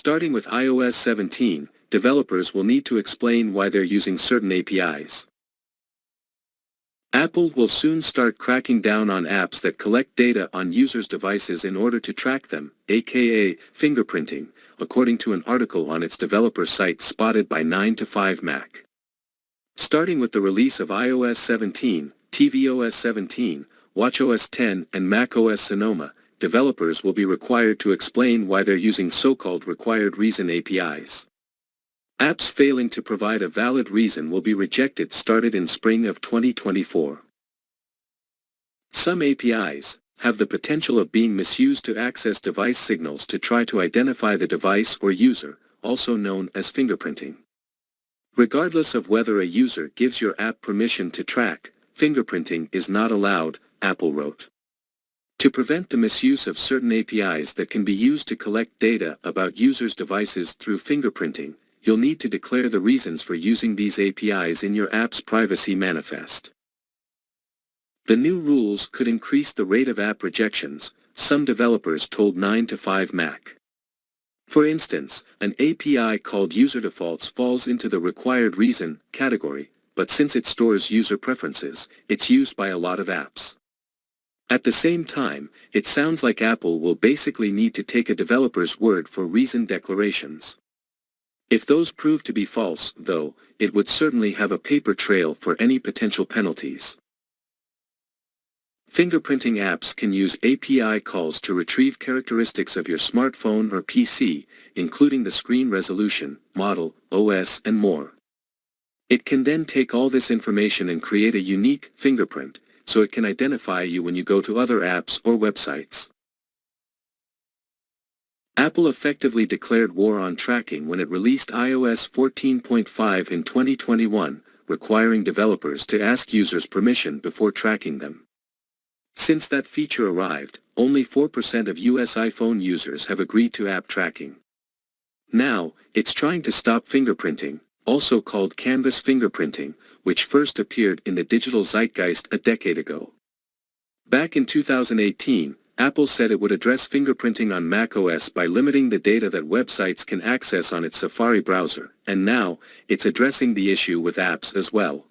Starting with iOS 17, developers will need to explain why they're using certain APIs. Apple will soon start cracking down on apps that collect data on users' devices in order to track them, aka fingerprinting, according to an article on its developer site spotted by 9to5Mac. Starting with the release of iOS 17, tvOS 17, watchOS 10 and macOS Sonoma, developers will be required to explain why they're using so-called required reason APIs. Apps failing to provide a valid reason will be rejected started in spring of 2024. Some APIs have the potential of being misused to access device signals to try to identify the device or user, also known as fingerprinting. Regardless of whether a user gives your app permission to track, fingerprinting is not allowed, Apple wrote. To prevent the misuse of certain APIs that can be used to collect data about users' devices through fingerprinting, you'll need to declare the reasons for using these APIs in your app's privacy manifest. The new rules could increase the rate of app rejections, some developers told 9to5Mac. For instance, an API called UserDefaults falls into the required reason category, but since it stores user preferences, it's used by a lot of apps. At the same time, it sounds like Apple will basically need to take a developer's word for reason declarations. If those prove to be false, though, it would certainly have a paper trail for any potential penalties. Fingerprinting apps can use API calls to retrieve characteristics of your smartphone or PC, including the screen resolution, model, OS and more. It can then take all this information and create a unique fingerprint, so it can identify you when you go to other apps or websites. Apple effectively declared war on tracking when it released iOS 14.5 in 2021, requiring developers to ask users permission before tracking them. Since that feature arrived, only 4% of US iPhone users have agreed to app tracking. Now, it's trying to stop fingerprinting, also called canvas fingerprinting, which first appeared in the digital zeitgeist a decade ago. Back in 2018, Apple said it would address fingerprinting on macOS by limiting the data that websites can access on its Safari browser, and now, it's addressing the issue with apps as well.